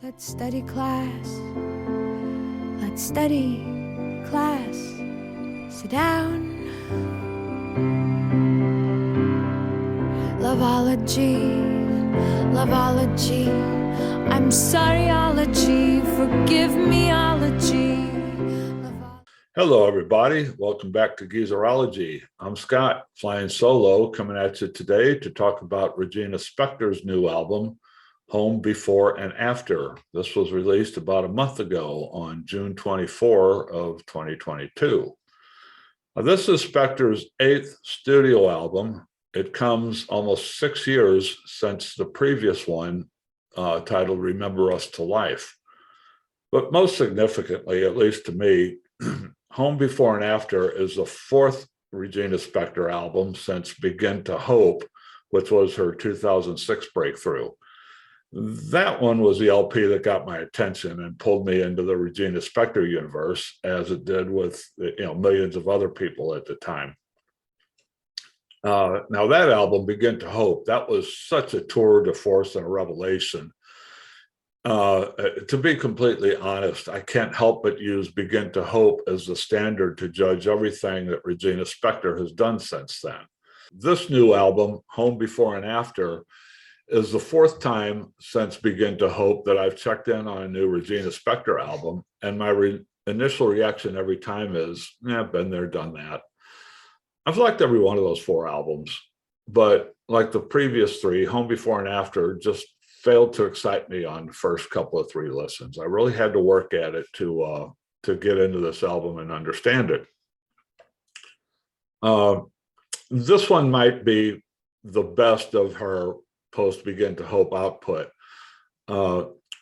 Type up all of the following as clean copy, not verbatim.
Let's study class. Let's study class. Sit down. Loveology, loveology. I'm sorryology. Forgive meology. Hello, everybody. Welcome back to Geezerology. I'm Scott, flying solo, coming at you today to talk about Regina Spektor's new album, Home Before and After. This was released about a month ago on June 24 of 2022. This is Spektor's 8th studio album. It comes almost 6 years since the previous one, titled Remember Us to Life. But most significantly, at least to me, Home Before and After is the 4th Regina Spektor album since Begin to Hope, which was her 2006 breakthrough. That one was the LP that got my attention and pulled me into the Regina Spektor universe, as it did with millions of other people at the time. Now that album, Begin to Hope, that was such a tour de force and a revelation. To be completely honest, I can't help but use Begin to Hope as the standard to judge everything that Regina Spektor has done since then. This new album, Home Before and After, is the 4th time since Begin to Hope that I've checked in on a new Regina Spektor album, and my initial reaction every time is, been there, done that. I've liked every one of those 4 albums, but like the previous 3, Home Before and After just failed to excite me on the first couple of 3 listens. I really had to work at it to get into this album and understand it. This one might be the best of her post Begin to Hope output.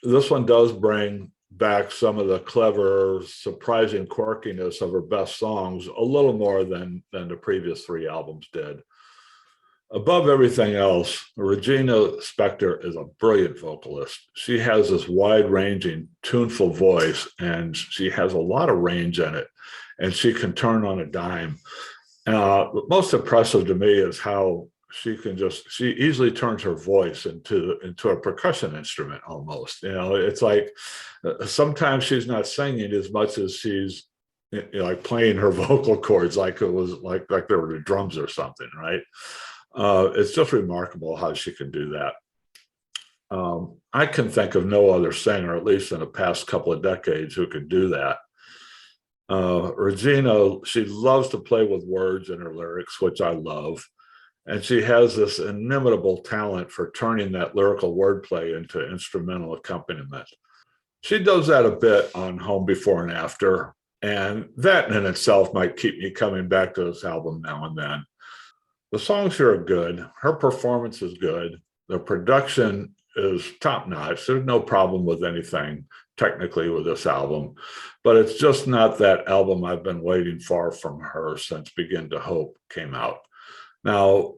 This one does bring back some of the clever, surprising quirkiness of her best songs a little more than the previous 3 albums did. Above everything else, Regina Spektor is a brilliant vocalist. She has this wide-ranging, tuneful voice, and she has a lot of range in it, and she can turn on a dime. Most impressive to me is how she easily turns her voice into a percussion instrument almost. It's like sometimes she's not singing as much as she's like playing her vocal cords like it was like they were the drums or something, right? It's just remarkable how she can do that. I can think of no other singer, at least in the past couple of decades, who could do that. Regina, she loves to play with words in her lyrics, which I love. And she has this inimitable talent for turning that lyrical wordplay into instrumental accompaniment. She does that a bit on Home Before and After, and that in itself might keep me coming back to this album now and then. The songs here are good. Her performance is good. The production is top-notch. There's no problem with anything technically with this album, but it's just not that album I've been waiting for from her since Begin to Hope came out. Now,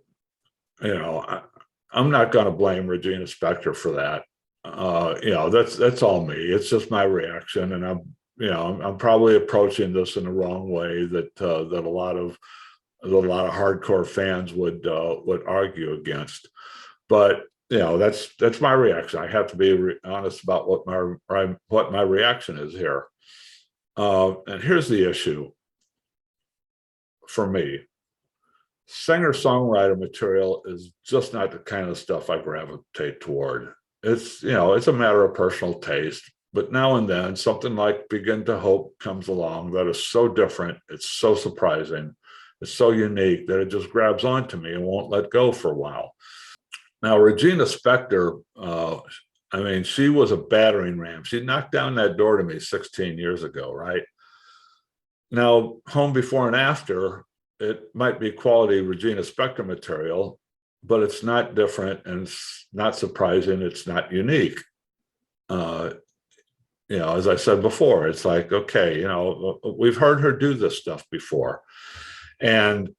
I'm not going to blame Regina Spektor for that. That's all me. It's just my reaction, and I'm probably approaching this in the wrong way that a lot of hardcore fans would argue against. But that's my reaction. I have to be honest about what my reaction is here. And here's the issue for me. Singer-songwriter material is just not the kind of stuff I gravitate toward. It's a matter of personal taste, but now and then something like Begin to Hope comes along that is so different, it's so surprising, it's so unique that it just grabs onto me and won't let go for a while. Now, Regina Spektor, she was a battering ram. She knocked down that door to me 16 years ago, right? Now, Home Before and After, it might be quality Regina Spektor material, but it's not different and it's not surprising. It's not unique. As I said before, it's like, okay, we've heard her do this stuff before. And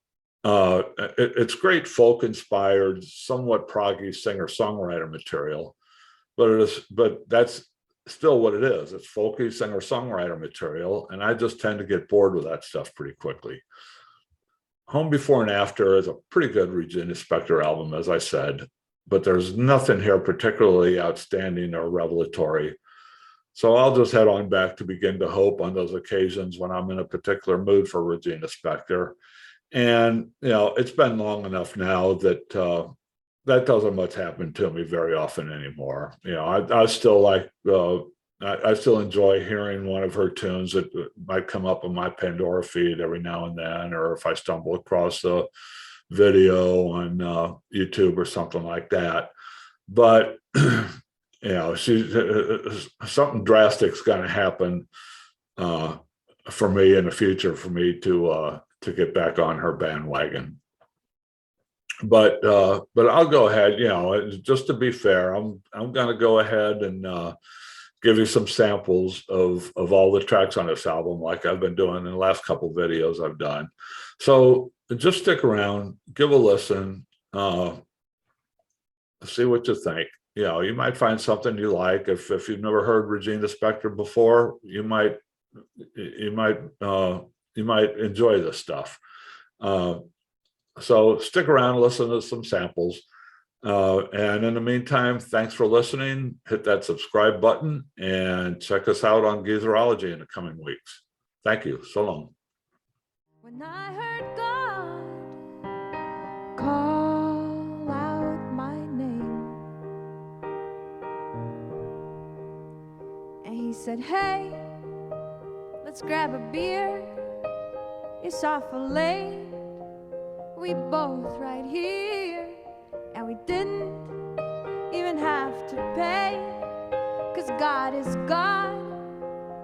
it's great folk-inspired, somewhat proggy singer-songwriter material, but that's still what it is. It's folky singer-songwriter material, and I just tend to get bored with that stuff pretty quickly. Home Before and After is a pretty good Regina Spektor album, as I said, but there's nothing here particularly outstanding or revelatory. So I'll just head on back to Begin to Hope on those occasions when I'm in a particular mood for Regina Spektor. And, it's been long enough now that that doesn't much happen to me very often anymore. I still like, I still enjoy hearing one of her tunes that might come up on my Pandora feed every now and then, or if I stumble across a video on YouTube or something like that. But, something drastic's going to happen for me in the future for me to get back on her bandwagon. But I'll go ahead, just to be fair, I'm going to go ahead and give you some samples of all the tracks on this album, like I've been doing in the last couple of videos I've done. So just stick around, give a listen, see what you think. You might find something you like. If you've never heard Regina Spektor before, you might enjoy this stuff. So stick around, listen to some samples. And in the meantime, thanks for listening. Hit that subscribe button and check us out on Geezerology in the coming weeks. Thank you. So long. When I heard God call out my name, and he said, hey, let's grab a beer. It's awful late. We both right here. And we didn't even have to pay, 'cause God is God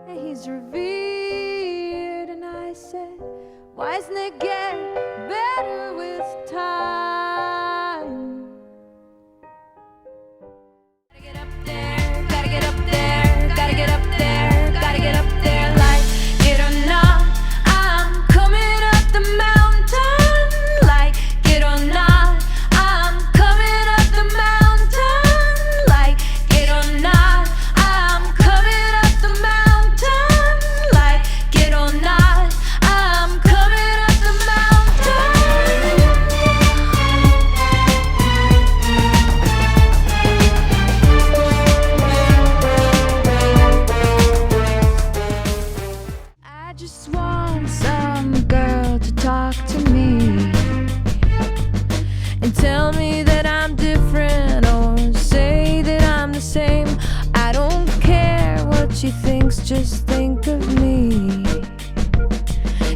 and he's revered. And I said, why doesn't it get better with time? Gotta get up there, gotta get up there, gotta get up there, gotta get up there. Like it or not, I'm coming up the mountain. Like it or not, I'm coming up the mountain. Like it or not, I'm coming up the mountain. Like it or not, I'm coming up the mountain. I just want some girl to talk to me and tell me that I'm different, or say that I'm the same. I don't care what she thinks, just think of me.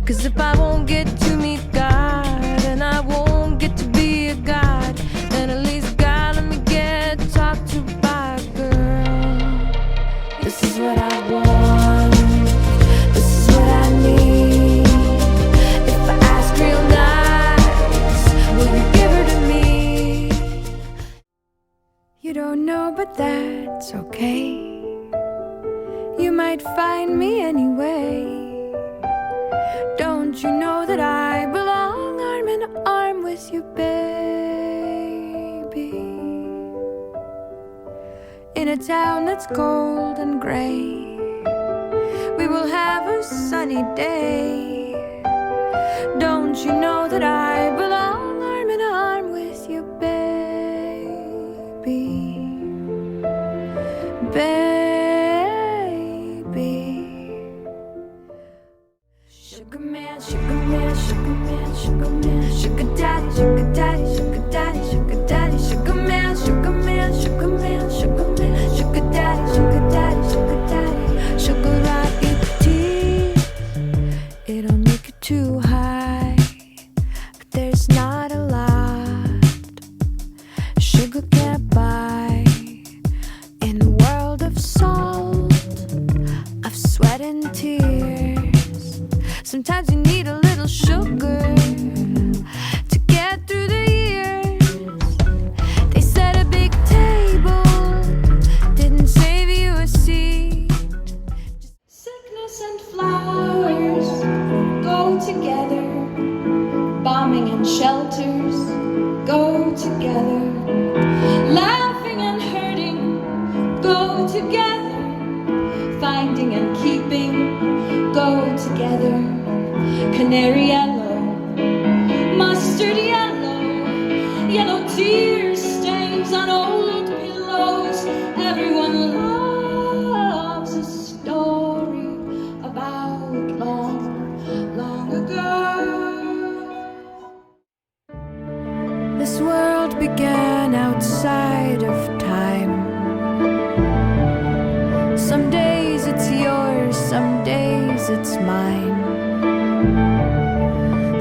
'Cause if I won't get to meet God, and I won't get to be a God, then at least God, let me get talked to by a girl. This is what I want, this is what I need. If I ask real nice, will you give her to me? You don't know, but that's okay. You might find me anyway. Don't you know that I belong arm in arm with you, baby? In a town that's cold and gray, we will have a sunny day. Don't you know that I belong arm in arm with you, baby? Baby. Sugar man, sugar man, sugar man, sugar man, sugar daddy, sugar daddy, sugar daddy, sugar daddy, sugar man, sugar man, sugar man, sugar man, sugar daddy, sugar daddy, sugar daddy. Sugar rocket teeth, it'll make it too high, but there's not a lot sugar can't buy. In a world of salt, of sweat and tears, sometimes you need a little sugar to get through the years. They said a big table didn't save you a seat. Sickness and flowers go together. Bombing and shelters go together. Laughing and hurting go together. Finding and keeping go together. Canary yellow, mustard yellow, yellow tear stains on old pillows. Everyone loves a days it's mine.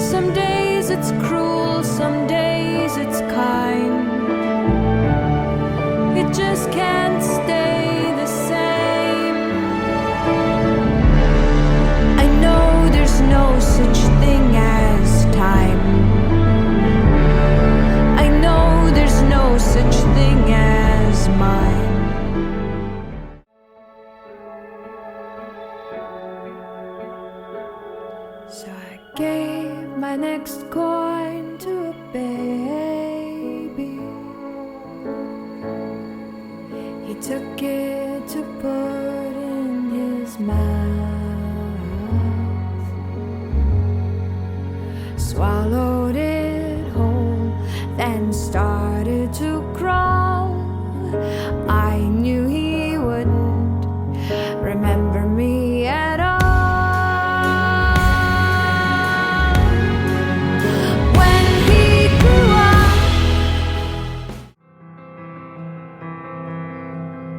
Some days it's cruel, some days it's kind. It just can't stay the same. I know there's no such thing as time. I know there's no such thing as mine. So I gave my next coin to a baby. He took it to put in his mouth, swallowed it whole, then started to crawl. I knew he wouldn't remember me at all. When he grew up,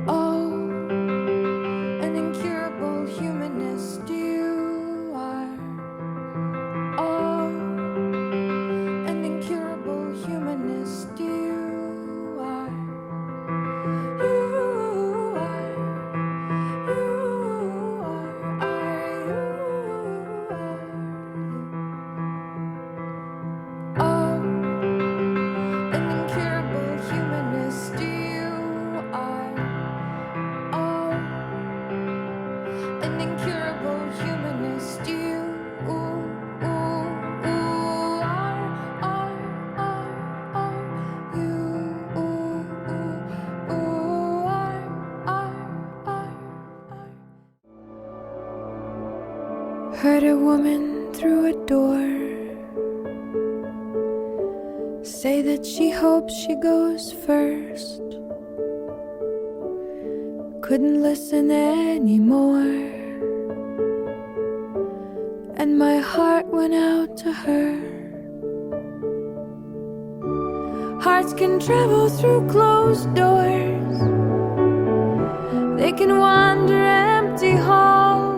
oh, an incurable humanist you are. Oh, an incurable humanist you are. You are. Oh, an incurable humanist you are. Oh, an incurable humanist you Heard a woman through a door say that she hopes she goes first. Couldn't listen anymore, and my heart went out to her. Hearts can travel through closed doors, they can wander empty halls.